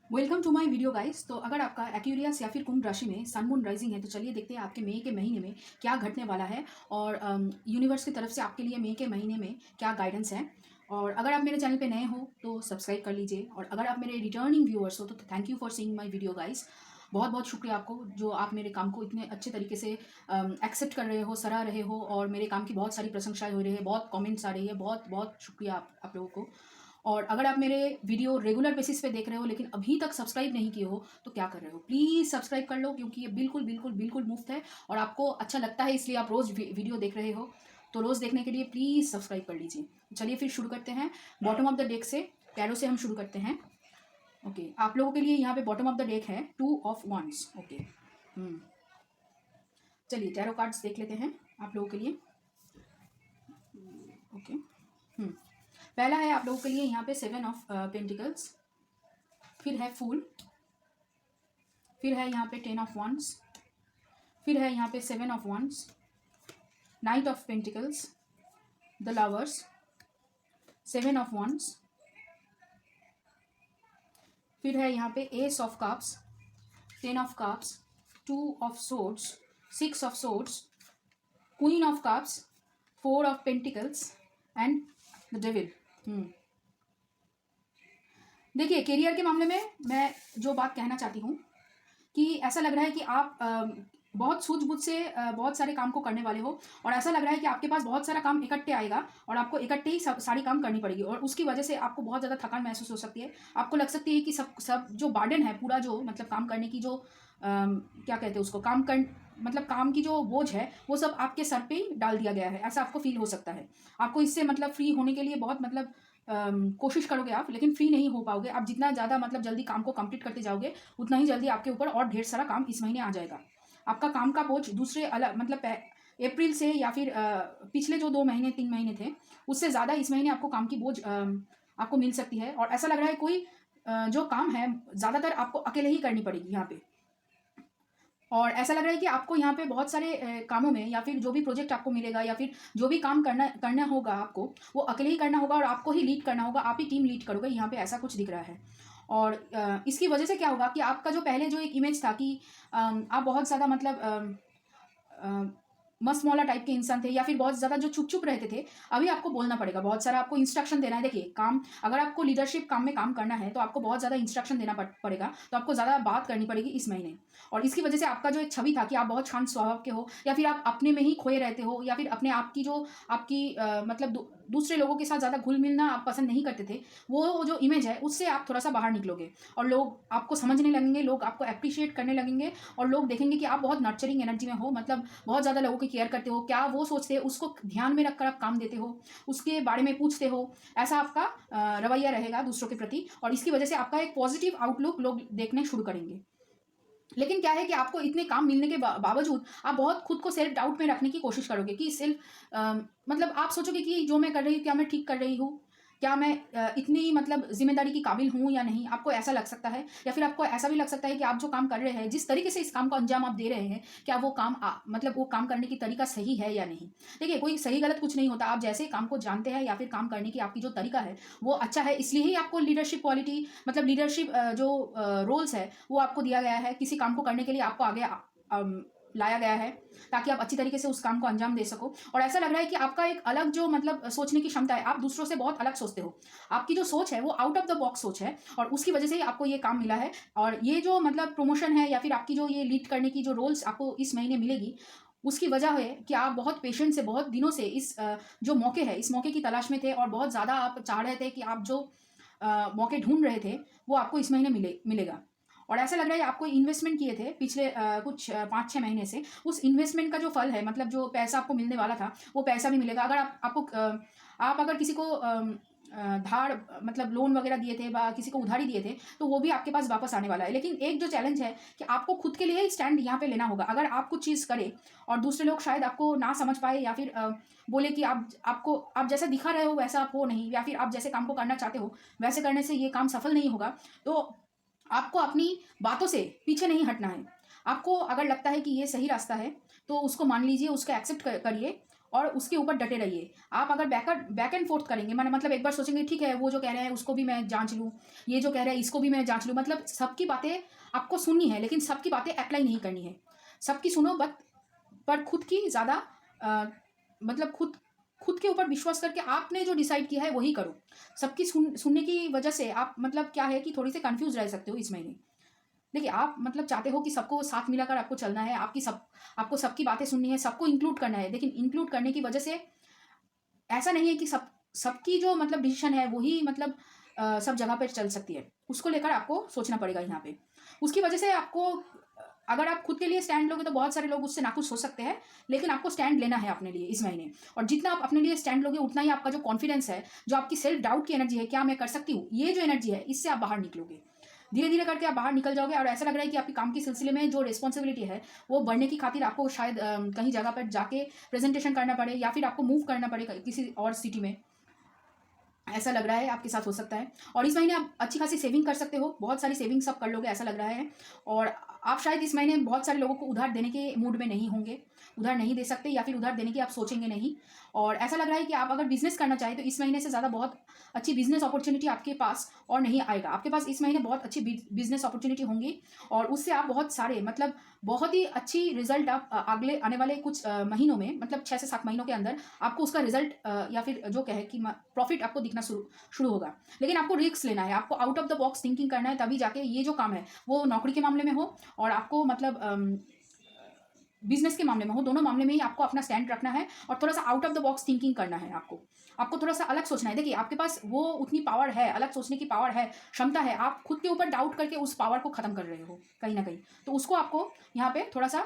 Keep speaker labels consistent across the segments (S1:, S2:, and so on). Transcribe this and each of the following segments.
S1: Welcome to my video guys. तो अगर आपका एक्वेरियस या फिर कुंभ राशि में सन मून राइजिंग है तो चलिए देखते हैं आपके मई के महीने में क्या घटने वाला है और यूनिवर्स की तरफ से आपके लिए मई के महीने में क्या गाइडेंस है। और अगर आप मेरे चैनल पे नए हो तो सब्सक्राइब कर लीजिए, और अगर आप मेरे रिटर्निंग व्यूअर्स हो तो thank you for seeing my video guys. बहुत बहुत शुक्रिया आपको जो आप मेरे काम को इतने अच्छे तरीके से एक्सेप्ट कर रहे हो, सराह रहे हो, और मेरे काम की बहुत सारी प्रशंसाएं हो रही है, बहुत कमेंट्स आ रही है। बहुत बहुत शुक्रिया आप लोगों को। और अगर आप मेरे वीडियो रेगुलर बेसिस पे देख रहे हो लेकिन अभी तक सब्सक्राइब नहीं किए हो तो क्या कर रहे हो, प्लीज़ सब्सक्राइब कर लो, क्योंकि ये बिल्कुल बिल्कुल बिल्कुल मुफ्त है और आपको अच्छा लगता है इसलिए आप रोज़ वीडियो देख रहे हो। तो रोज़ देखने के लिए प्लीज़ सब्सक्राइब कर लीजिए। चलिए फिर शुरू करते हैं। बॉटम ऑफ द डेक से टैरो से हम शुरू करते हैं। ओके, आप लोगों के लिए यहाँ पे बॉटम ऑफ द डेक है 2 ऑफ wands। ओके, चलिए टैरो कार्ड्स देख लेते हैं आप लोगों के लिए। ओके, पहला है आप लोगों के लिए यहाँ पे 7 ऑफ पेंटिकल्स, फिर है फूल, फिर है यहाँ पे 10 ऑफ wands, फिर है यहाँ पे 7 of wands, night of pentacles, the lovers, 7 of wands, फिर है यहाँ पे S of cups, 10 of cups, 2 of swords, 6 of swords, queen of cups, 4 of pentacles and the devil. देखिए, करियर के मामले में मैं जो बात कहना चाहती हूँ कि ऐसा लग रहा है कि आप बहुत सूझबूझ से बहुत सारे काम को करने वाले हो, और ऐसा लग रहा है कि आपके पास बहुत सारा काम इकट्ठे आएगा और आपको इकट्ठे ही सारी काम करनी पड़ेगी, और उसकी वजह से आपको बहुत ज़्यादा थकान महसूस हो सकती है। आपको लग सकती है कि सब जो बर्डन है, पूरा जो मतलब काम करने की जो क्या कहते हैं उसको, मतलब काम की जो बोझ है वो सब आपके सर पे ही डाल दिया गया है, ऐसा आपको फील हो सकता है। आपको इससे मतलब फ्री होने के लिए बहुत मतलब कोशिश करोगे आप, लेकिन फ्री नहीं हो पाओगे। आप जितना ज़्यादा मतलब जल्दी काम को कंप्लीट करते जाओगे उतना ही जल्दी आपके ऊपर और ढेर सारा काम इस महीने आ जाएगा। आपका काम का बोझ दूसरे अलग मतलब अप्रैल से या फिर पिछले जो 2 महीने 3 महीने थे उससे ज़्यादा इस महीने आपको काम की बोझ आपको मिल सकती है। और ऐसा लग रहा है कोई जो काम है ज़्यादातर आपको अकेले ही करनी पड़ेगी यहाँ पे, और ऐसा लग रहा है कि आपको यहाँ पे बहुत सारे कामों में या फिर जो भी प्रोजेक्ट आपको मिलेगा या फिर जो भी काम करना होगा आपको वो अकेले ही करना होगा, और आपको ही लीड करना होगा, आप ही टीम लीड करोगे। यहाँ पे ऐसा कुछ दिख रहा है। और इसकी वजह से क्या होगा कि आपका जो पहले जो एक इमेज था कि आप बहुत ज़्यादा मतलब मस्त मौला टाइप के इंसान थे या फिर बहुत ज़्यादा जो चुप चुप रहते थे, अभी आपको बोलना पड़ेगा, बहुत सारा आपको इंस्ट्रक्शन देना है। देखिए, काम अगर आपको लीडरशिप काम में काम करना है तो आपको बहुत ज़्यादा इंस्ट्रक्शन देना पड़ेगा, तो आपको ज़्यादा बात करनी पड़ेगी इस महीने। और इसकी वजह से आपका जो एक छवि था कि आप बहुत शांत स्वभाव के हो या फिर आप अपने में ही खोए रहते हो या फिर अपने आप की जो आपकी मतलब दूसरे लोगों के साथ ज़्यादा घुल मिलना आप पसंद नहीं करते थे, वो जो इमेज है उससे आप थोड़ा सा बाहर निकलोगे और लोग आपको समझने लगेंगे, लोग आपको अप्रिशिएट करने लगेंगे, और लोग देखेंगे कि आप बहुत नर्चरिंग एनर्जी में हो, मतलब बहुत ज़्यादा लोगों की केयर करते हो, क्या वो सोचते हैं उसको ध्यान में रखकर आप काम देते हो, उसके बारे में पूछते हो। ऐसा आपका रवैया रहेगा दूसरों के प्रति, और इसकी वजह से आपका एक पॉजिटिव आउटलुक लोग देखने शुरू करेंगे। लेकिन क्या है कि आपको इतने काम मिलने के बावजूद आप बहुत खुद को सेल्फ डाउट में रखने की कोशिश करोगे कि मतलब आप सोचोगे कि जो मैं कर रही हूँ क्या मैं ठीक कर रही हूँ, क्या मैं इतनी मतलब जिम्मेदारी की काबिल हूँ या नहीं। आपको ऐसा लग सकता है, या फिर आपको ऐसा भी लग सकता है कि आप जो काम कर रहे हैं, जिस तरीके से इस काम को अंजाम आप दे रहे हैं, क्या वो काम मतलब वो काम करने की तरीका सही है या नहीं। देखिए, कोई सही गलत कुछ नहीं होता, आप जैसे काम को जानते हैं या फिर काम करने की आपकी जो तरीका है वो अच्छा है, इसलिए ही आपको लीडरशिप क्वालिटी मतलब लीडरशिप जो रोल्स है वो आपको दिया गया है। किसी काम को करने के लिए आपको आगे लाया गया है ताकि आप अच्छी तरीके से उस काम को अंजाम दे सको। और ऐसा लग रहा है कि आपका एक अलग जो मतलब सोचने की क्षमता है, आप दूसरों से बहुत अलग सोचते हो, आपकी जो सोच है वो आउट ऑफ द बॉक्स सोच है, और उसकी वजह से ही आपको ये काम मिला है। और ये जो मतलब प्रमोशन है या फिर आपकी जो ये लीड करने की जो रोल्स आपको इस महीने मिलेगी, उसकी वजह है कि आप बहुत पेशेंस से बहुत दिनों से इस जो मौके है इस मौके की तलाश में थे, और बहुत ज़्यादा आप चाह रहे थे कि आप जो मौके ढूंढ रहे थे वो आपको इस महीने मिलेगा। और ऐसा लग रहा है आपको इन्वेस्टमेंट किए थे पिछले कुछ 5-6 महीने से, उस इन्वेस्टमेंट का जो फल है, मतलब जो पैसा आपको मिलने वाला था वो पैसा भी मिलेगा। अगर आप अगर किसी को धार मतलब लोन वगैरह दिए थे या किसी को उधारी दिए थे तो वो भी आपके पास वापस आने वाला है। लेकिन एक जो चैलेंज है कि आपको खुद के लिए ही स्टैंड यहाँ पे लेना होगा। अगर आप कुछ चीज़ करें और दूसरे लोग शायद आपको ना समझ पाए या फिर बोले कि आप जैसा दिखा रहे हो वैसा आप हो नहीं, या फिर आप जैसे काम को करना चाहते हो वैसे करने से ये काम सफल नहीं होगा, तो आपको अपनी बातों से पीछे नहीं हटना है। आपको अगर लगता है कि ये सही रास्ता है तो उसको मान लीजिए, उसको एक्सेप्ट करिए, और उसके ऊपर डटे रहिए। आप अगर बैक एंड फोर्थ करेंगे, मैंने मतलब एक बार सोचेंगे ठीक है वो जो कह रहे हैं उसको भी मैं जांच लूँ, ये जो कह रहे हैं इसको भी मैं जांच लूँ, मतलब सबकी बातें आपको सुननी है लेकिन सबकी बातें अप्लाई नहीं करनी है। सबकी सुनो बट पर खुद की ज़्यादा मतलब खुद के ऊपर विश्वास करके आपने जो डिसाइड किया है वही करो। सबकी सुनने की वजह से आप मतलब क्या है कि थोड़ी सी कंफ्यूज रह सकते हो इस महीने। देखिए आप मतलब चाहते हो कि सबको साथ मिलाकर आपको चलना है, आपको सबकी बातें सुननी है, सबको इंक्लूड करना है, लेकिन इंक्लूड करने की वजह से ऐसा नहीं है कि सबकी जो मतलब डिसीजन है वही मतलब सब जगह पर चल सकती है। उसको लेकर आपको सोचना पड़ेगा यहाँ पे। उसकी वजह से आपको अगर आप खुद के लिए स्टैंड लोगे तो बहुत सारे लोग उससे नाखुश हो सकते हैं, लेकिन आपको स्टैंड लेना है अपने लिए इस महीने। और जितना आप अपने लिए स्टैंड लोगे उतना ही आपका जो कॉन्फिडेंस है, जो आपकी सेल्फ डाउट की एनर्जी है, क्या मैं कर सकती हूँ, ये जो एनर्जी है इससे आप बाहर निकलोगे। धीरे धीरे करके आप बाहर निकल जाओगे और ऐसा लग रहा है कि आपके काम के सिलसिले में जो रिस्पॉन्सिबिलिटी है वो बढ़ने की खातिर आपको शायद कहीं जगह पर जाके प्रेजेंटेशन करना पड़े या फिर आपको मूव करना पड़े किसी और सिटी में। ऐसा लग रहा है आपके साथ हो सकता है। और इस महीने आप अच्छी खासी सेविंग कर सकते हो, बहुत सारी सेविंग सब कर लोगे ऐसा लग रहा है। और आप शायद इस महीने बहुत सारे लोगों को उधार देने के मूड में नहीं होंगे, उधार नहीं दे सकते या फिर उधार देने की आप सोचेंगे नहीं। और ऐसा लग रहा है कि आप अगर बिजनेस करना चाहें तो इस महीने से ज़्यादा बहुत अच्छी बिजनेस अपॉर्चुनिटी आपके पास और नहीं आएगा। आपके पास इस महीने बहुत अच्छी बिजनेस अपॉर्चुनिटी होंगी और उससे आप बहुत सारे मतलब बहुत ही अच्छी रिजल्ट आप अगले आने वाले कुछ महीनों में मतलब 6 से 7 महीनों के अंदर आपको उसका रिजल्ट या फिर जो कहे कि प्रॉफिट आपको दिखना शुरू होगा। लेकिन आपको रिस्क लेना है, आपको out of the box thinking करना है, तभी जाके ये जो काम है वो नौकरी के मामले में हो और आपको मतलब बिजनेस के मामले में हो, दोनों मामले में ही आपको अपना स्टैंड रखना है और थोड़ा सा out of the box thinking करना है। आपको थोड़ा सा अलग सोचना है। देखिए आपके पास वो उतनी पावर है, अलग सोचने की पावर है, क्षमता है। आप खुद के ऊपर डाउट करके उस पावर को खत्म कर रहे हो कहीं ना कहीं, तो उसको आपको यहाँ पे थोड़ा सा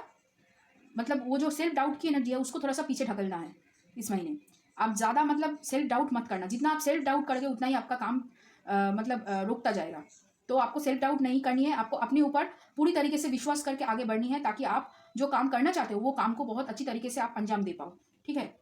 S1: मतलब वो जो सेल्फ डाउट की एनर्जी है उसको थोड़ा सा पीछे ढकलना है इस महीने। आप ज़्यादा मतलब सेल्फ डाउट मत करना, जितना आप सेल्फ डाउट करोगे उतना ही आपका काम मतलब रुकता जाएगा। तो आपको सेल्फ डाउट नहीं करनी है, आपको अपने ऊपर पूरी तरीके से विश्वास करके आगे बढ़नी है ताकि आप जो काम करना चाहते हो वो काम को बहुत अच्छी तरीके से आप अंजाम दे पाओ। ठीक है।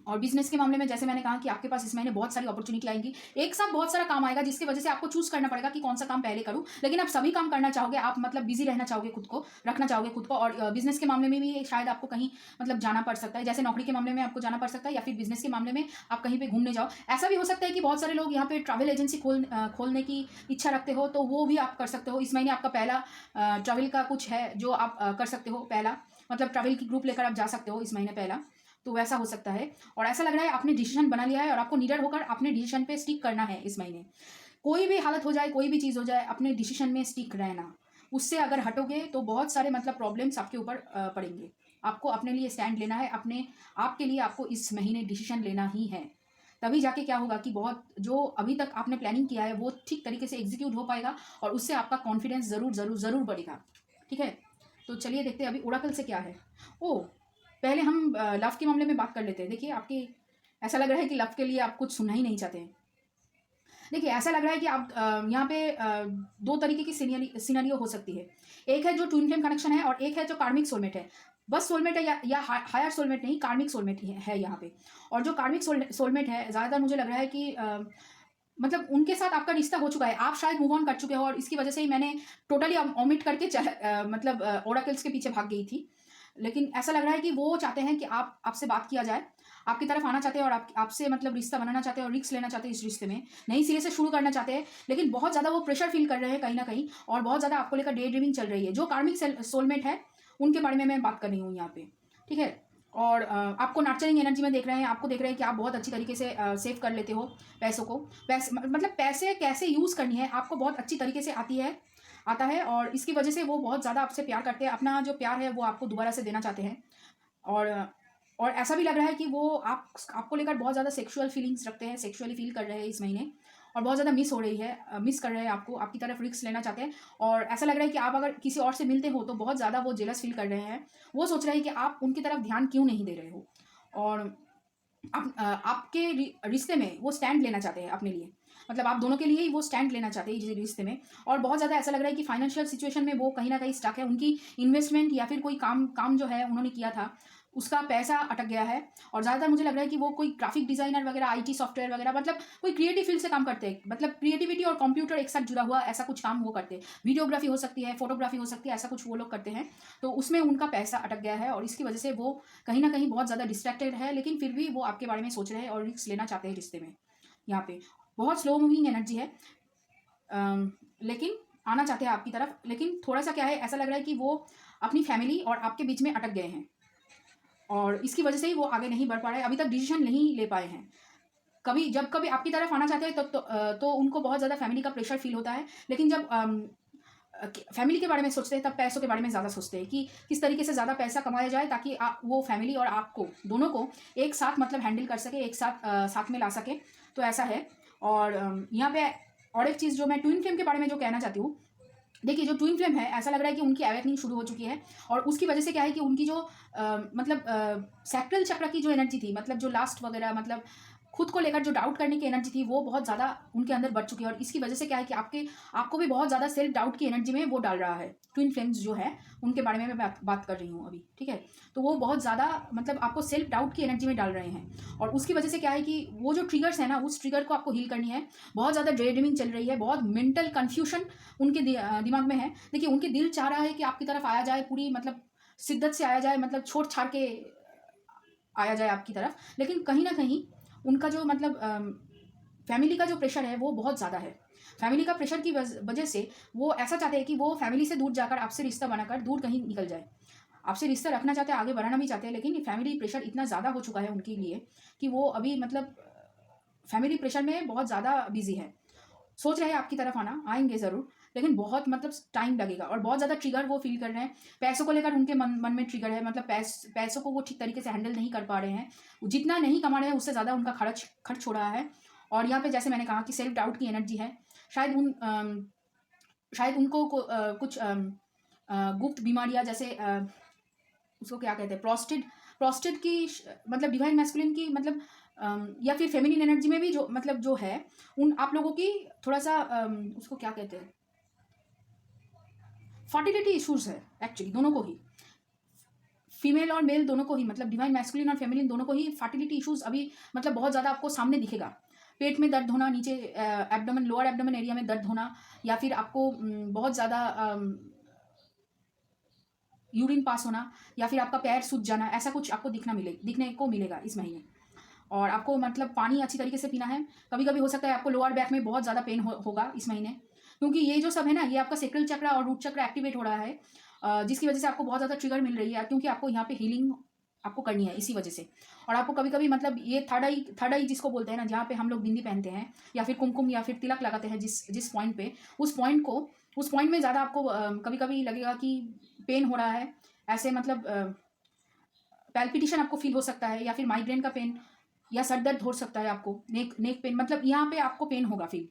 S1: और बिजनेस के मामले में जैसे मैंने कहा कि आपके पास इस महीने बहुत सारी अपॉर्चुनिटी आएंगी, एक साथ बहुत सारा काम आएगा जिसकी वजह से आपको चूज करना पड़ेगा कि कौन सा काम पहले करूं। लेकिन आप सभी काम करना चाहोगे, आप मतलब बिजी रहना चाहोगे, खुद को रखना चाहोगे खुद को। और बिजनेस के मामले में भी शायद आपको कहीं मतलब जाना पड़ सकता है, जैसे नौकरी के मामले में आपको जाना पड़ सकता है या फिर बिजनेस के मामले में आप कहीं पे घूमने जाओ। ऐसा भी हो सकता है कि बहुत सारे लोग यहाँ पे ट्रैवल एजेंसी खोलने की इच्छा रखते हो, तो वो भी आप कर सकते हो। इस महीने आपका पहला ट्रैवल का कुछ है जो आप कर सकते हो, पहला मतलब ट्रैवल की ग्रुप लेकर आप जा सकते हो इस महीने पहला, तो वैसा हो सकता है। और ऐसा लग रहा है आपने डिसीजन बना लिया है और आपको निडर होकर अपने डिसीजन पे स्टिक करना है इस महीने। कोई भी हालत हो जाए, कोई भी चीज़ हो जाए, अपने डिसीजन में स्टिक रहना। उससे अगर हटोगे तो बहुत सारे मतलब प्रॉब्लम्स आपके ऊपर पड़ेंगे। आपको अपने लिए स्टैंड लेना है, अपने आपके लिए आपको इस महीने डिसीजन लेना ही है। तभी जाके क्या होगा कि बहुत जो अभी तक आपने प्लानिंग किया है वो ठीक तरीके से एग्जीक्यूट हो पाएगा और उससे आपका कॉन्फिडेंस ज़रूर ज़रूर ज़रूर बढ़ेगा। ठीक है। तो चलिए देखते हैं अभी ओरेकल से क्या है। पहले हम लव के मामले में बात कर लेते हैं। देखिए आपकी ऐसा लग रहा है कि लव के लिए आप कुछ सुनना ही नहीं चाहते हैं। देखिए ऐसा लग रहा है कि आप यहाँ पे दो तरीके की सिनेरियो हो सकती है। एक है जो ट्विन फ्लेम कनेक्शन है और एक है जो कार्मिक सोलमेट है। बस सोलमेट है या हायर सोलमेट नहीं, कार्मिक सोलमेट ही है यहाँ पे। और जो कार्मिक सोलमेट है ज़्यादातर मुझे लग रहा है कि मतलब उनके साथ आपका रिश्ता हो चुका है, आप शायद मूव ऑन कर चुके हो और इसकी वजह से ही मैंने टोटली ओमिट करके मतलब ओरेकल्स के पीछे भाग गई थी। लेकिन ऐसा लग रहा है कि वो चाहते हैं कि आपसे बात किया जाए, आपकी तरफ आना चाहते हैं और आपसे मतलब रिश्ता बनाना चाहते हैं और रिस्क लेना चाहते हैं इस रिश्ते में, नई सिरे से शुरू करना चाहते हैं। लेकिन बहुत ज़्यादा वो प्रेशर फील कर रहे हैं कहीं ना कहीं और बहुत ज़्यादा आपको लेकर डे ड्रीमिंग चल रही है। जो कार्मिक सोलमेट है उनके बारे में मैं बात कर रही हूँ यहाँ पे। ठीक है। और आपको नर्चरिंग एनर्जी में देख रहे हैं, आपको देख रहे हैं कि आप बहुत अच्छी तरीके से सेव कर लेते हो पैसों को। मतलब पैसे कैसे यूज़ करनी है आपको बहुत अच्छी तरीके से आता है और इसकी वजह से वो बहुत ज़्यादा आपसे प्यार करते हैं। अपना जो प्यार है वो आपको दोबारा से देना चाहते हैं। और ऐसा भी लग रहा है कि वो आपको लेकर बहुत ज़्यादा सेक्सुअल फीलिंग्स रखते हैं, सेक्सुअली फील कर रहे हैं इस महीने और बहुत ज़्यादा मिस कर रहे हैं आपको, आपकी तरफ रिस्क लेना चाहते हैं। और ऐसा लग रहा है कि आप अगर किसी और से मिलते हो तो बहुत ज़्यादा वो जेलस फील कर रहे हैं। वो सोच रहे हैं कि आप उनकी तरफ ध्यान क्यों नहीं दे रहे हो और आपके रिश्ते में वो स्टैंड लेना चाहते हैं अपने लिए, मतलब आप दोनों के लिए ही वो स्टैंड लेना चाहते हैं इस रिश्ते में। और बहुत ज़्यादा ऐसा लग रहा है कि फाइनेंशियल सिचुएशन में वो कहीं ना कहीं स्टक है। उनकी इन्वेस्टमेंट या फिर कोई काम जो है उन्होंने किया था उसका पैसा अटक गया है। और ज़्यादातर मुझे लग रहा है कि वो कोई ग्राफिक डिज़ाइनर वगैरह, आईटी सॉफ्टवेयर वगैरह, मतलब कोई क्रिएटिव फील्ड से काम करते हैं, मतलब क्रिएटिविटी और कंप्यूटर एक साथ जुड़ा हुआ ऐसा कुछ काम वो करते हैं। वीडियोग्राफी हो सकती है, फोटोग्राफी हो सकती है, ऐसा कुछ वो लोग करते हैं। तो उसमें उनका पैसा अटक गया है और इसकी वजह से वो कहीं ना कहीं बहुत ज़्यादा डिस्ट्रैक्टेड है, लेकिन फिर भी वो आपके बारे में सोच रहे हैं और रिस्क लेना चाहते हैं रिश्ते में। यहाँ पे बहुत स्लो मूविंग एनर्जी है, लेकिन आना चाहते हैं आपकी तरफ, लेकिन थोड़ा सा क्या है, ऐसा लग रहा है कि वो अपनी फैमिली और आपके बीच में अटक गए हैं और इसकी वजह से ही वो आगे नहीं बढ़ पा रहे हैं, अभी तक डिसीजन नहीं ले पाए हैं। जब कभी आपकी तरफ आना चाहते हैं तो उनको बहुत ज़्यादा फैमिली का प्रेशर फील होता है, लेकिन जब फैमिली के बारे में सोचते हैं तब पैसों के बारे में ज़्यादा सोचते हैं कि किस तरीके से ज़्यादा पैसा कमाया जाए ताकि वो फैमिली और आपको दोनों को एक साथ मतलब हैंडल कर सके, एक साथ में ला सके। तो ऐसा है। और यहाँ पे और एक चीज़ जो मैं ट्विन फ्लेम के बारे में जो कहना चाहती हूँ, देखिए जो ट्विन फ्लेम है ऐसा लग रहा है कि उनकी अवेकनिंग शुरू हो चुकी है और उसकी वजह से क्या है कि उनकी जो मतलब सैक्रल चक्र की जो एनर्जी थी, मतलब जो लास्ट वगैरह, मतलब खुद को लेकर जो डाउट करने की एनर्जी थी वो बहुत ज़्यादा उनके अंदर बढ़ चुकी है और इसकी वजह से क्या है कि आपको भी बहुत ज़्यादा सेल्फ डाउट की एनर्जी में वो डाल रहा है। ट्विन फ्लेम्स जो है उनके बारे में मैं बात कर रही हूँ अभी, ठीक है। तो वो बहुत ज़्यादा मतलब आपको सेल्फ डाउट की एनर्जी में डाल रहे हैं और उसकी वजह से क्या है कि वो जो ट्रिगर्स है ना, उस ट्रिगर को आपको हील करनी है। बहुत ज़्यादा डे ड्रीमिंग चल रही है, बहुत मेंटल कन्फ्यूजन उनके दिमाग में है। देखिए उनके दिल चाह रहा है कि आपकी तरफ आया जाए, पूरी मतलब शिद्दत से आया जाए, मतलब छोड़ छाड़ के आया जाए आपकी तरफ, लेकिन कहीं ना कहीं उनका जो मतलब फैमिली का जो प्रेशर है वो बहुत ज़्यादा है। फैमिली का प्रेशर की वजह से वो ऐसा चाहते हैं कि वो फैमिली से दूर जाकर आपसे रिश्ता बनाकर दूर कहीं निकल जाए। आपसे रिश्ता रखना चाहते हैं, आगे बढ़ाना भी चाहते हैं, लेकिन फैमिली प्रेशर इतना ज़्यादा हो चुका है उनके लिए कि वो अभी मतलब फैमिली प्रेशर में बहुत ज़्यादा बिजी है। सोच रहे हैं आपकी तरफ आना, आएंगे ज़रूर, लेकिन बहुत मतलब टाइम लगेगा और बहुत ज़्यादा ट्रिगर वो फील कर रहे हैं। पैसों को लेकर उनके मन में ट्रिगर है, मतलब पैसों को वो ठीक तरीके से हैंडल नहीं कर पा रहे हैं। जितना नहीं कमा रहे हैं उससे ज़्यादा उनका खर्च हो रहा है। और यहाँ पे जैसे मैंने कहा कि सेल्फ डाउट की एनर्जी है। शायद उनको कुछ गुप्त बीमारियाँ, जैसे उसको क्या कहते हैं, प्रोस्टेट की, मतलब डिवाइन मैस्कुलिन की, मतलब या फिर फेमिनिन एनर्जी में भी जो मतलब जो है उन आप लोगों की थोड़ा सा उसको क्या कहते हैं, फर्टिलिटी इश्यूज है एक्चुअली दोनों को ही, फीमेल और मेल दोनों को ही, मतलब डिवाइन मैस्कुलिन और फेमिनिन दोनों को ही फर्टिलिटी इश्यूज अभी मतलब बहुत ज़्यादा आपको सामने दिखेगा। पेट में दर्द होना, नीचे एब्डोमेन, लोअर एब्डोमेन एरिया में दर्द होना, या फिर आपको बहुत ज़्यादा यूरिन पास होना, या फिर आपका पैर सूज जाना, ऐसा कुछ आपको दिखने को मिलेगा इस महीने। और आपको मतलब पानी अच्छी तरीके से पीना है। कभी कभी हो सकता है आपको लोअर बैक में बहुत ज़्यादा पेन होगा इस महीने, क्योंकि ये जो सब है ना, ये आपका सेक्रल चक्र और रूट चक्र एक्टिवेट हो रहा है, जिसकी वजह से आपको बहुत ज़्यादा ट्रिगर मिल रही है, क्योंकि आपको यहाँ पे हीलिंग आपको करनी है इसी वजह से। और आपको कभी कभी मतलब ये थर्ड आई जिसको बोलते हैं ना, जहाँ पे हम लोग बिंदी पहनते हैं या फिर कुमकुम या फिर तिलक लगाते हैं, जिस पॉइंट पे, उस पॉइंट में ज़्यादा आपको कभी कभी लगेगा कि पेन हो रहा है, ऐसे मतलब पैल्पिटेशन आपको फील हो सकता है, या फिर माइग्रेन का पेन या सर दर्द हो सकता है आपको, नेक पेन, मतलब यहाँ पे आपको पेन होगा फील,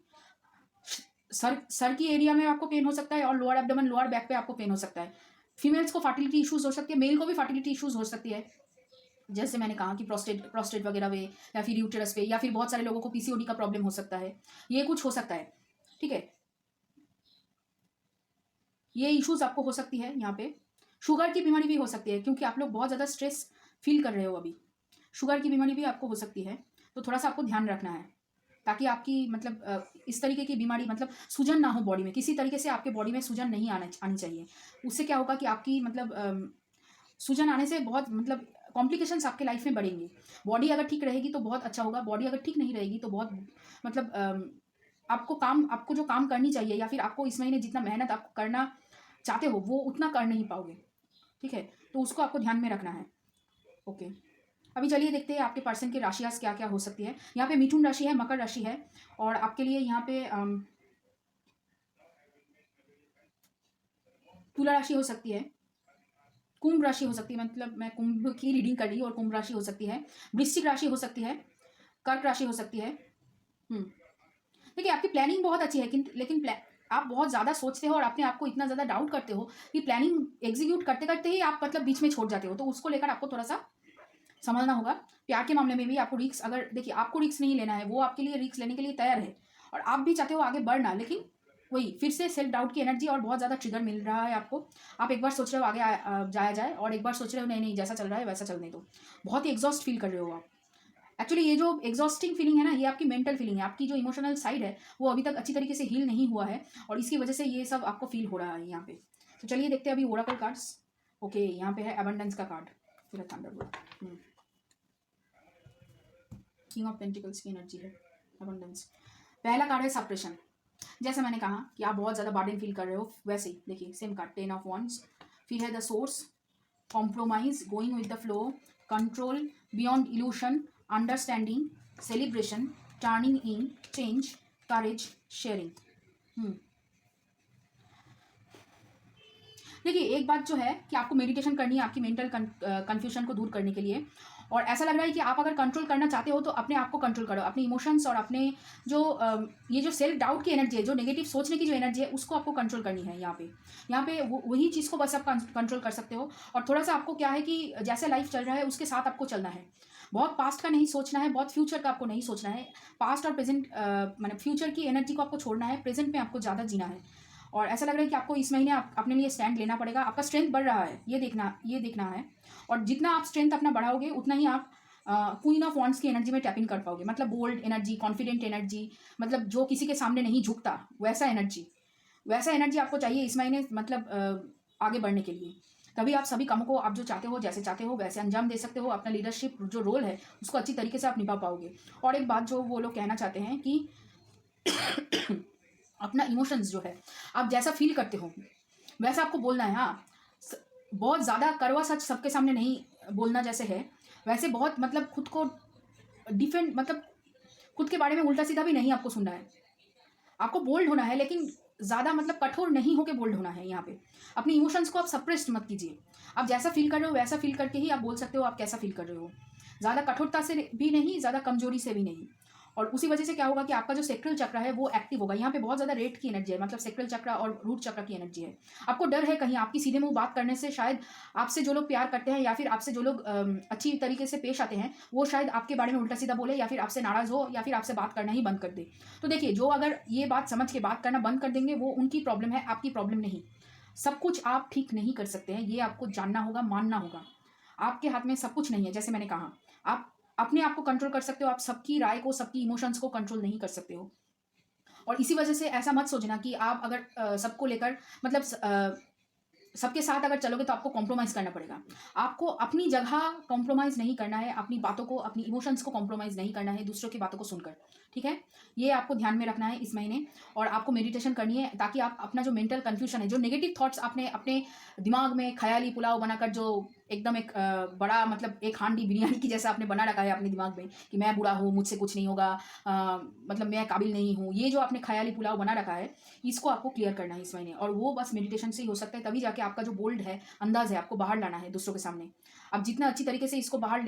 S1: सर की एरिया में आपको पेन हो सकता है और लोअर एब्डोमेन, लोअर बैक पे आपको पेन हो सकता है। फीमेल्स को फर्टिलिटी इश्यूज हो सकती है, मेल को भी फर्टिलिटी इश्यूज हो सकती है, जैसे मैंने कहा कि प्रोस्टेट वगैरह पे, या फिर यूटेरस पे, या फिर बहुत सारे लोगों को पीसीओडी का प्रॉब्लम हो सकता है, ये कुछ हो सकता है, ठीक है। ये इश्यूज आपको हो सकती है। यहाँ पे शुगर की बीमारी भी हो सकती है, क्योंकि आप लोग बहुत ज़्यादा स्ट्रेस फील कर रहे हो अभी, शुगर की बीमारी भी आपको हो सकती है। तो थोड़ा सा आपको ध्यान रखना है ताकि आपकी मतलब इस तरीके की बीमारी, मतलब सूजन ना हो बॉडी में, किसी तरीके से आपके बॉडी में सूजन नहीं आनी चाहिए। उससे क्या होगा कि आपकी मतलब सूजन आने से बहुत मतलब कॉम्प्लिकेशंस आपके लाइफ में बढ़ेंगे। बॉडी अगर ठीक रहेगी तो बहुत अच्छा होगा, बॉडी अगर ठीक नहीं रहेगी तो बहुत मतलब आपको जो काम करनी चाहिए, या फिर आपको इस महीने जितना मेहनत आप करना चाहते हो वो उतना कर नहीं पाओगे, ठीक है। तो उसको आपको ध्यान में रखना है। ओके, अभी चलिए देखते हैं आपके पर्सन की राशियाँ क्या क्या हो सकती है। यहाँ पे मिथुन राशि है, मकर राशि है, और आपके लिए यहाँ पे तुला राशि हो सकती है, कुंभ राशि हो सकती है, मतलब मैं कुंभ की रीडिंग कर रही हूँ, और कुंभ राशि हो सकती है, वृश्चिक राशि हो सकती है, कर्क राशि हो सकती है। देखिए आपकी प्लानिंग बहुत अच्छी है, लेकिन आप बहुत ज़्यादा सोचते हो और अपने आप को इतना ज़्यादा डाउट करते हो कि प्लानिंग एग्जीक्यूट करते करते ही आप मतलब बीच में छोड़ जाते हो, तो उसको लेकर आपको थोड़ा सा संभालना होगा। प्यार के मामले में भी आपको रिस्क, अगर देखिए आपको रिस्क नहीं लेना है, वो आपके लिए रिस्क लेने के लिए तैयार है और आप भी चाहते हो आगे बढ़ना, लेकिन वही फिर से सेल्फ डाउट की एनर्जी और बहुत ज़्यादा ट्रिगर मिल रहा है आपको। आप एक बार सोच रहे हो आगे जाया जाए, और एक बार सोच रहे हो नहीं नहीं जैसा चल रहा है वैसा चलने दो। बहुत ही एग्जॉस्ट फील कर रहे हो आप। एक्चुअली ये जो एग्जॉस्टिंग फीलिंग है ना, ये आपकी मेंटल फीलिंग है। आपकी जो इमोशनल साइड है वो अभी तक अच्छी तरीके से हील नहीं हुआ है, और इसकी वजह से ये सब आपको फील हो रहा है यहाँ पे। तो चलिए देखते हैं अभी ओरेकल कार्ड्स। ओके, यहाँ पे है अबंडेंस का कार्ड, फिर है थंडरबोल्ट। किंग ऑफ पेंटिकल्स की एनर्जी है अबंडेंस। पहला कार्ड है सप्रेशन। जैसे मैंने कहा कि आप बहुत ज़्यादा बर्डन फील कर रहे हो, वैसे ही देखिए सेम कार्ड 10 ऑफ wands। फिर है the source, compromise, going with the flow, control, beyond evolution, understanding, celebration, turning in, change, courage, sharing. देखिए एक बात जो है कि आपको मेडिटेशन करनी है आपकी मेंटल कन्फ्यूजन को दूर करने के लिए, और ऐसा लग रहा है कि आप अगर कंट्रोल करना चाहते हो तो अपने आप को कंट्रोल करो, अपने इमोशंस और अपने जो ये जो सेल्फ डाउट की एनर्जी है, जो नेगेटिव सोचने की जो एनर्जी है, उसको आपको कंट्रोल करनी है। यहाँ पे वही चीज़ को बस आप कंट्रोल कर सकते हो। और थोड़ा सा आपको क्या है कि जैसे लाइफ चल रहा है उसके साथ आपको चलना है। बहुत पास्ट का नहीं सोचना है, बहुत फ्यूचर का आपको नहीं सोचना है। पास्ट और प्रेजेंट मतलब फ्यूचर की एनर्जी को आपको छोड़ना है, प्रेजेंट में आपको ज़्यादा जीना है। और ऐसा लग रहा है कि आपको इस महीने अपने लिए स्टैंड लेना पड़ेगा। आपका स्ट्रेंथ बढ़ रहा है, ये देखना है। और जितना आप स्ट्रेंथ अपना बढ़ाओगे उतना ही आप क्वीन ऑफ वॉन्ड्स की एनर्जी में टैप इन कर पाओगे। मतलब बोल्ड एनर्जी, कॉन्फिडेंट एनर्जी, मतलब जो किसी के सामने नहीं झुकता, वैसा एनर्जी आपको चाहिए इस महीने, मतलब आगे बढ़ने के लिए। तभी आप सभी कामों को आप जो चाहते हो, जैसे चाहते हो वैसे अंजाम दे सकते हो। अपना लीडरशिप जो रोल है उसको अच्छी तरीके से आप निभा पाओगे। और एक बात जो वो लोग कहना चाहते हैं कि अपना इमोशंस जो है आप जैसा फील करते हो वैसा आपको बोलना है। हाँ, बहुत ज़्यादा कड़वा सच सबके सामने नहीं बोलना, जैसे है वैसे बहुत मतलब खुद को डिफेंड, मतलब खुद के बारे में उल्टा सीधा भी नहीं आपको सुनना है। आपको बोल्ड होना है, लेकिन ज़्यादा मतलब कठोर नहीं होके बोल्ड होना है। यहाँ पे अपने इमोशंस को आप सप्रेस्ड मत कीजिए। आप जैसा फील कर रहे हो वैसा फील करके ही आप बोल सकते हो आप कैसा फील कर रहे हो। ज़्यादा कठोरता से भी नहीं, ज़्यादा कमजोरी से भी नहीं। और उसी वजह से क्या होगा कि आपका जो सेक्रेल चक्र है वो एक्टिव होगा। यहाँ पे बहुत ज़्यादा रेट की एनर्जी है, मतलब सेक्रेल चक्र और रूट चक्र की एनर्जी है। आपको डर है कहीं आपकी सीधे मुंह बात करने से, शायद आपसे जो लोग प्यार करते हैं या फिर आपसे जो लोग अच्छी तरीके से पेश आते हैं वो शायद आपके बारे में उल्टा सीधा बोले, या फिर आपसे नाराज़ हो, या फिर आपसे बात करना ही बंद कर दे। तो देखिए, जो अगर ये बात समझ के बात करना बंद कर देंगे वो उनकी प्रॉब्लम है, आपकी प्रॉब्लम नहीं। सब कुछ आप ठीक नहीं कर सकते हैं, ये आपको जानना होगा, मानना होगा। आपके हाथ में सब कुछ नहीं है। जैसे मैंने कहा, आप अपने आप को कंट्रोल कर सकते हो, आप सबकी राय को, सबकी इमोशंस को कंट्रोल नहीं कर सकते हो। और इसी वजह से ऐसा मत सोचना कि आप अगर सबको लेकर, मतलब सबके साथ अगर चलोगे तो आपको कॉम्प्रोमाइज़ करना पड़ेगा। आपको अपनी जगह कॉम्प्रोमाइज़ नहीं करना है, अपनी बातों को, अपनी इमोशंस को कॉम्प्रोमाइज़ नहीं करना है दूसरों की बातों को सुनकर। ठीक है, ये आपको ध्यान में रखना है इस महीने। और आपको मेडिटेशन करनी है ताकि आप अपना जो मेंटल कन्फ्यूजन है, जो नेगेटिव थॉट्स आपने अपने दिमाग में ख्याली पुलाव बनाकर जो एकदम एक बड़ा, मतलब एक हांडी बिरयानी की जैसा आपने बना रखा है अपने दिमाग में कि मैं बुरा हूँ, मुझसे कुछ नहीं होगा, मतलब मैं काबिल नहीं हूँ, ये जो आपने ख्याली पुलाव बना रखा है इसको आपको क्लियर करना है इस महीने। और वो बस मेडिटेशन से ही हो सकता है, तभी जाके आपका जो बोल्ड है, अंदाज है, आपको बाहर लाना है दूसरों के सामने। आप जितना अच्छी तरीके से इसको बाहर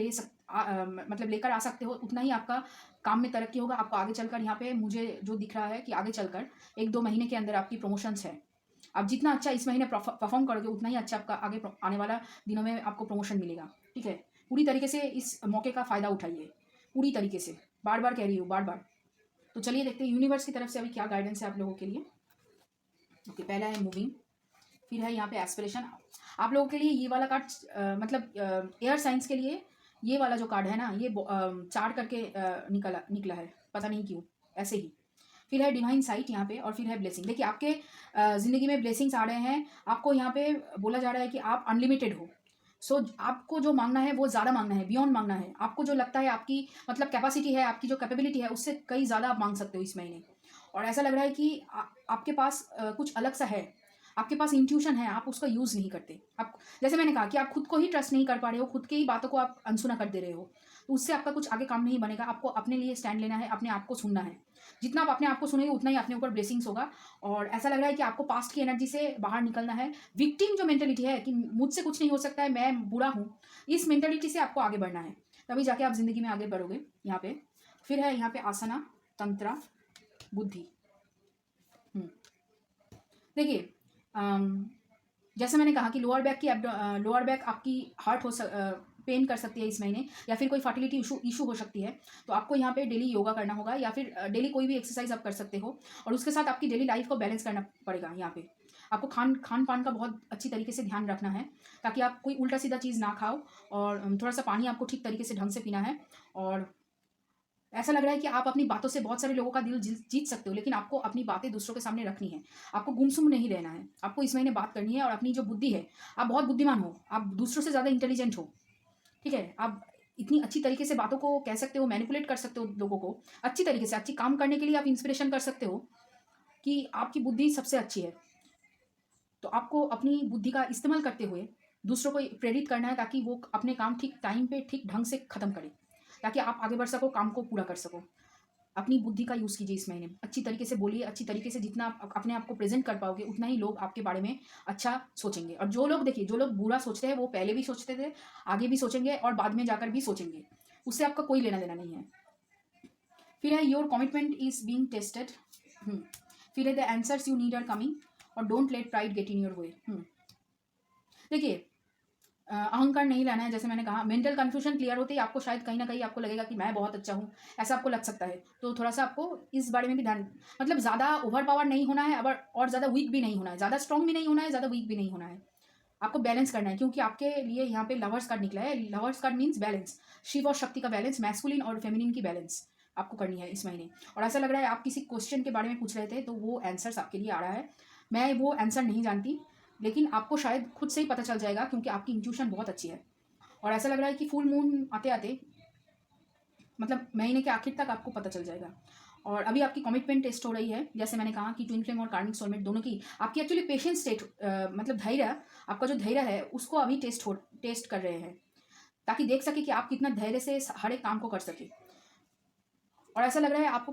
S1: मतलब लेकर आ सकते हो, उतना ही आपका काम में तरक्की होगा। आपको आगे चलकर, यहाँ पे मुझे जो दिख रहा है कि आगे चलकर 1-2 महीने के अंदर आपकी प्रमोशंस है। आप जितना अच्छा इस महीने परफॉर्म करोगे उतना ही अच्छा आपका आगे आने वाला दिनों में आपको प्रमोशन मिलेगा। ठीक है, पूरी तरीके से इस मौके का फ़ायदा उठाइए, पूरी तरीके से। बार बार कह रही हूँ, बार बार। तो चलिए देखते हैं यूनिवर्स की तरफ से अभी क्या गाइडेंस है आप लोगों के लिए। ओके, पहला है मूविंग, फिर है यहाँ पे एस्पिरेशन। आप लोगों के लिए ये वाला कार्ड, मतलब एयर साइंस के लिए ये वाला जो कार्ड है ना, ये 4 करके निकला है, पता नहीं क्यों, ऐसे ही। फिर है डिवाइन साइट यहाँ पे, और फिर है ब्लेसिंग। देखिए आपके ज़िंदगी में ब्लेसिंग्स आ रहे हैं। आपको यहाँ पे बोला जा रहा है कि आप अनलिमिटेड हो। सो आपको जो मांगना है वो ज़्यादा मांगना है, बियॉन्ड मांगना है। आपको जो लगता है आपकी मतलब कैपेसिटी है, आपकी जो कैपेबिलिटी है, उससे कई ज़्यादा आप मांग सकते हो इस महीने। और ऐसा लग रहा है कि आपके पास कुछ अलग सा है, आपके पास इंट्यूशन है, आप उसका यूज़ नहीं करते। आप, जैसे मैंने कहा कि आप खुद को ही ट्रस्ट नहीं कर पा रहे हो, खुद की ही बातों को आप अनसुना कर दे रहे हो, तो उससे आपका कुछ आगे काम नहीं बनेगा। आपको अपने लिए स्टैंड लेना है, अपने आप को सुनना है। जितना आप अपने आप को सुनेंगे उतना ही अपने ऊपर ब्लेसिंग्स होगा। और ऐसा लग रहा है कि आपको पास्ट की एनर्जी से बाहर निकलना है। विक्टिम जो मेंटेलिटी है कि मुझसे कुछ नहीं हो सकता है, मैं बुरा हूँ, इस मेंटेलिटी से आपको आगे बढ़ना है, तभी जाके आप जिंदगी में आगे बढ़ोगे। यहाँ पे फिर है यहाँ पे आसना, तंत्रा, बुद्धि। देखिए जैसे मैंने कहा कि लोअर बैक आपकी हर्ट पेन कर सकती है इस महीने, या फिर कोई फर्टिलिटी इशू हो सकती है, तो आपको यहाँ पे डेली योगा करना होगा, या फिर डेली कोई भी एक्सरसाइज आप कर सकते हो। और उसके साथ आपकी डेली लाइफ को बैलेंस करना पड़ेगा। यहाँ पे आपको खान पान का बहुत अच्छी तरीके से ध्यान रखना है, ताकि आप कोई उल्टा सीधा चीज़ ना खाओ, और थोड़ा सा पानी आपको ठीक तरीके से ढंग से पीना है। और ऐसा लग रहा है कि आप अपनी बातों से बहुत सारे लोगों का दिल जीत सकते हो, लेकिन आपको अपनी बातें दूसरों के सामने रखनी है। आपको गुमसुम नहीं रहना है, आपको इस महीने बात करनी है। और अपनी जो बुद्धि है, आप बहुत बुद्धिमान हो, आप दूसरों से ज़्यादा इंटेलिजेंट हो, ठीक है। आप इतनी अच्छी तरीके से बातों को कह सकते हो, मैनिपुलेट कर सकते हो लोगों को अच्छी तरीके से, अच्छी काम करने के लिए आप इंस्पिरेशन कर सकते हो कि आपकी बुद्धि सबसे अच्छी है। तो आपको अपनी बुद्धि का इस्तेमाल करते हुए दूसरों को प्रेरित करना है, ताकि वो अपने काम ठीक टाइम पे ठीक ढंग से ख़त्म करें, ताकि आप आगे बढ़ सको, काम को पूरा कर सको। अपनी बुद्धि का यूज़ कीजिए इस महीने, अच्छी तरीके से बोलिए, अच्छी तरीके से जितना आप अपने आप को प्रेजेंट कर पाओगे, उतना ही लोग आपके बारे में अच्छा सोचेंगे। और जो लोग, देखिए, जो लोग बुरा सोचते हैं वो पहले भी सोचते थे, आगे भी सोचेंगे और बाद में जाकर भी सोचेंगे, उससे आपका कोई लेना देना नहीं है। फिर है your commitment is being tested. फिर है the answers you need are coming, और don't let pride get in your way. देखिए, अहंकार नहीं लाना है। जैसे मैंने कहा, मेंटल कन्फ्यूजन क्लियर होते ही आपको शायद कहीं ना कहीं आपको लगेगा कि मैं बहुत अच्छा हूँ, ऐसा आपको लग सकता है। तो थोड़ा सा आपको इस बारे में भी ध्यान, मतलब ज़्यादा ओवर पावर नहीं होना है, और ज़्यादा वीक भी नहीं होना है, ज़्यादा स्ट्रॉन्ग भी नहीं होना है, ज़्यादा वीक भी नहीं होना है। आपको बैलेंस करना है, क्योंकि आपके लिए यहाँ पे लवर्स कार्ड निकला है। Lovers card means balance, Shiv और शक्ति का बैलेंस, मैस्कुलिन और फेमिनिन की बैलेंस आपको करनी है इस महीने। और ऐसा लग रहा है आप किसी क्वेश्चन के बारे में पूछ रहे थे, तो वो आंसर्स आपके लिए आ रहा है। मैं वो आंसर नहीं जानती, लेकिन आपको शायद खुद से ही पता चल जाएगा, क्योंकि आपकी इंट्यूशन बहुत अच्छी है। और ऐसा लग रहा है कि फुल मून आते आते, मतलब महीने के आखिर तक आपको पता चल जाएगा। और अभी आपकी कमिटमेंट टेस्ट हो रही है। जैसे मैंने कहा कि ट्विन फ्लेम और कार्मिक सोलमेट दोनों की आपकी एक्चुअली पेशेंस स्टेट, मतलब धैर्य, आपका जो धैर्य है उसको अभी टेस्ट कर रहे हैं, ताकि देख सके कि आप कितना धैर्य से हर एक काम को कर सके। और ऐसा लग रहा है आपको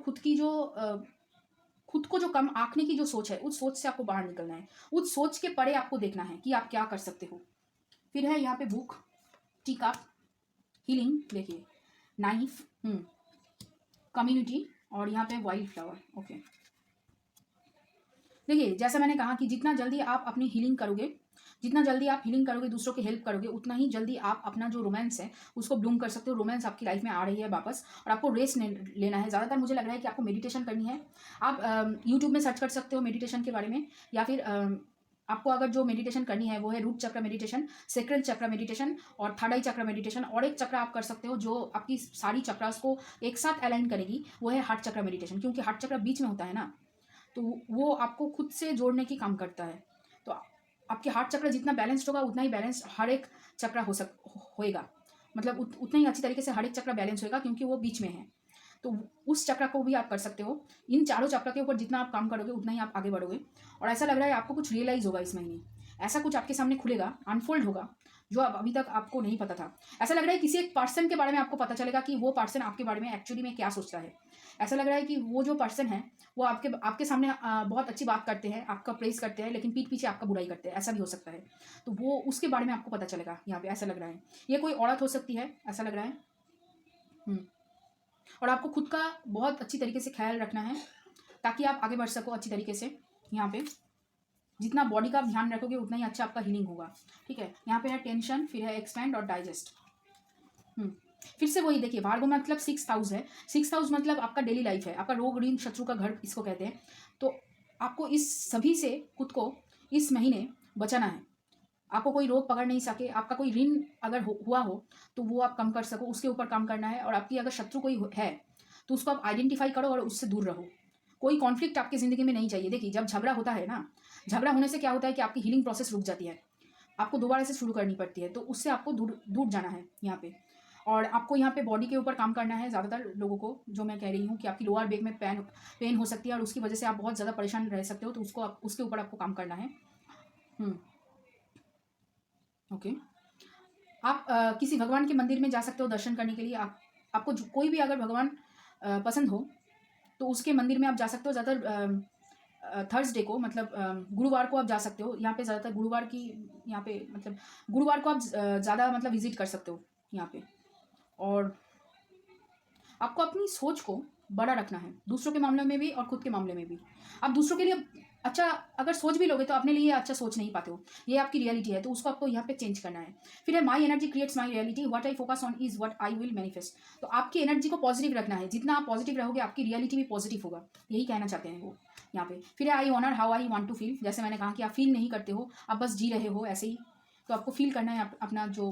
S1: खुद को जो कम आंकने की जो सोच है, उस सोच से आपको बाहर निकलना है। उस सोच के परे आपको देखना है कि आप क्या कर सकते हो। फिर है यहाँ पे बुक, टीका, हीलिंग, देखिए, नाइफ, कम्युनिटी, और यहाँ पे वाइल्ड फ्लावर। ओके, देखिए, जैसा मैंने कहा कि जितना जल्दी आप अपनी हीलिंग करोगे, जितना जल्दी आप हीलिंग करोगे, दूसरों की हेल्प करोगे, उतना ही जल्दी आप अपना जो रोमांस है उसको ब्लूम कर सकते हो। रोमांस आपकी लाइफ में आ रही है वापस, और आपको रेस्ट लेना है। ज़्यादातर मुझे लग रहा है कि आपको मेडिटेशन करनी है। आप यूट्यूब में सर्च कर सकते हो मेडिटेशन के बारे में, या फिर आपको अगर जो मेडिटेशन करनी है वो है रूट चक्र मेडिटेशन, सेक्रल चक्र मेडिटेशन, और थर्ड आई चक्र मेडिटेशन। और एक चक्र आप कर सकते हो जो आपकी सारी चक्रास को एक साथ अलाइन करेगी, वो है हार्ट चक्र मेडिटेशन, क्योंकि हार्ट चक्र बीच में होता है ना, तो वो आपको खुद से जोड़ने की काम करता है। तो आपके हार्ट चक्र जितना बैलेंस्ड होगा, उतना ही बैलेंस हर एक चक्र होएगा, मतलब उतना ही अच्छी तरीके से हर एक चक्र बैलेंस होएगा, क्योंकि वो बीच में है। तो उस चक्र को भी आप कर सकते हो। इन चारों चक्र के ऊपर जितना आप काम करोगे, उतना ही आप आगे बढ़ोगे। और ऐसा लग रहा है आपको कुछ रियलाइज होगा इस महीने, ऐसा कुछ आपके सामने खुलेगा, अनफोल्ड होगा, जो अभी तक आपको नहीं पता था। ऐसा लग रहा है किसी एक पर्सन के बारे में आपको पता चलेगा कि वो पर्सन आपके बारे में एक्चुअली में क्या सोचता है। ऐसा लग रहा है कि वो जो पर्सन है वो आपके सामने बहुत अच्छी बात करते हैं, आपका प्रेज करते हैं, लेकिन पीठ पीछे आपका बुराई करते हैं, ऐसा भी हो सकता है। तो वो उसके बारे में आपको पता चलेगा यहाँ पे, ऐसा लग रहा है। ये कोई औरत हो सकती है, ऐसा लग रहा है। और आपको खुद का बहुत अच्छी तरीके से ख्याल रखना है, ताकि आप आगे बढ़ सको अच्छी तरीके से। यहाँ पे जितना बॉडी का ध्यान रखोगे, उतना ही अच्छा आपका हीलिंग होगा, ठीक है। यहाँ पे है टेंशन, फिर है एक्सपैंड और डाइजेस्ट। फिर से वही, देखिए, भार्गव मतलब 6th हाउस है। 6th हाउस मतलब आपका डेली लाइफ है, आपका रोग ऋण शत्रु का घर इसको कहते हैं। तो आपको इस सभी से खुद को इस महीने बचाना है। आपको कोई रोग पकड़ नहीं सके, आपका कोई ऋण अगर हुआ हो तो वो आप कम कर सको, उसके ऊपर काम करना है। और आपकी अगर शत्रु कोई है तो उसको आप आइडेंटिफाई करो और उससे दूर रहो। कोई कॉन्फ्लिक्ट आपकी ज़िंदगी में नहीं चाहिए। देखिए, जब झगड़ा होता है ना, झगड़ा होने से क्या होता है कि आपकी हीलिंग प्रोसेस रुक जाती है, आपको दोबारा से शुरू करनी पड़ती है। तो उससे आपको दूर जाना है यहाँ पे। और आपको यहाँ पे बॉडी के ऊपर काम करना है। ज़्यादातर लोगों को जो मैं कह रही हूँ कि आपकी लोअर बैक में पेन हो सकती है, और उसकी वजह से आप बहुत ज़्यादा परेशान रह सकते हो, तो उसके ऊपर आपको काम करना है। ओके, आप किसी भगवान के मंदिर में जा सकते हो दर्शन करने के लिए। आपको कोई भी अगर भगवान पसंद हो तो उसके मंदिर में आप जा सकते हो। ज़्यादातर थर्सडे को, मतलब गुरुवार को आप जा सकते हो। यहाँ पे ज़्यादातर गुरुवार की, यहाँ पे मतलब गुरुवार को आप ज़्यादा मतलब विजिट कर सकते हो यहाँ पे। और आपको अपनी सोच को बड़ा रखना है, दूसरों के मामले में भी और खुद के मामले में भी। आप दूसरों के लिए अच्छा अगर सोच भी लोगे तो अपने लिए अच्छा सोच नहीं पाते हो, ये आपकी रियलिटी है, तो उसको आपको यहाँ पे चेंज करना है। फिर है my energy creates my reality, what I focus on is what I will manifest. तो आपकी एनर्जी को पॉजिटिव रखना है, जितना आप पॉजिटिव रहोगे आपकी रियलिटी भी पॉजिटिव होगा, यही कहना चाहते हैं वो यहाँ पे। फिर है I honour how I want to feel, जैसे मैंने कहा कि आप फील नहीं करते हो, आप बस जी रहे हो ऐसे ही, तो आपको फील करना है अपना जो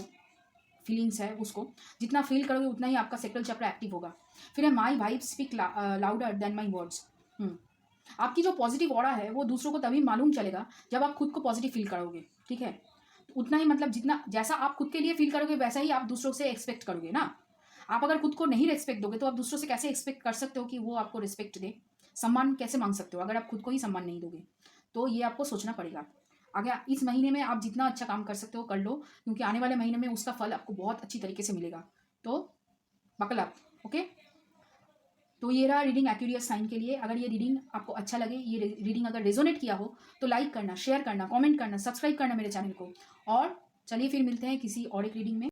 S1: फीलिंग्स है उसको, जितना फील करोगे उतना ही आपका सेक्टल चक्र एक्टिव होगा। फिर है my vibe speak louder than my words. आपकी जो पॉजिटिव ऑरा है वो दूसरों को तभी मालूम चलेगा जब आप खुद को पॉजिटिव फील करोगे, ठीक है। तो उतना ही मतलब जितना जैसा आप खुद के लिए फील करोगे वैसा ही आप दूसरों से एक्सपेक्ट करोगे ना। आप अगर खुद को नहीं रिस्पेक्ट दोगे तो आप दूसरों से कैसे एक्सपेक्ट कर सकते हो कि वो आपको रिस्पेक्ट दे, सम्मान कैसे मांग सकते हो अगर आप खुद को ही सम्मान नहीं दोगे। तो ये आपको सोचना पड़ेगा। आगे इस महीने में आप जितना अच्छा काम कर सकते हो कर लो, क्योंकि आने वाले महीने में उसका फल आपको बहुत अच्छी तरीके से मिलेगा। तो बकल अप, ओके। तो ये रहा रीडिंग एक्यूरियस साइन के लिए। अगर ये रीडिंग आपको अच्छा लगे, ये रीडिंग अगर रेजोनेट किया हो तो लाइक करना, शेयर करना, कमेंट करना, सब्सक्राइब करना मेरे चैनल को। और चलिए फिर मिलते हैं किसी और एक रीडिंग में।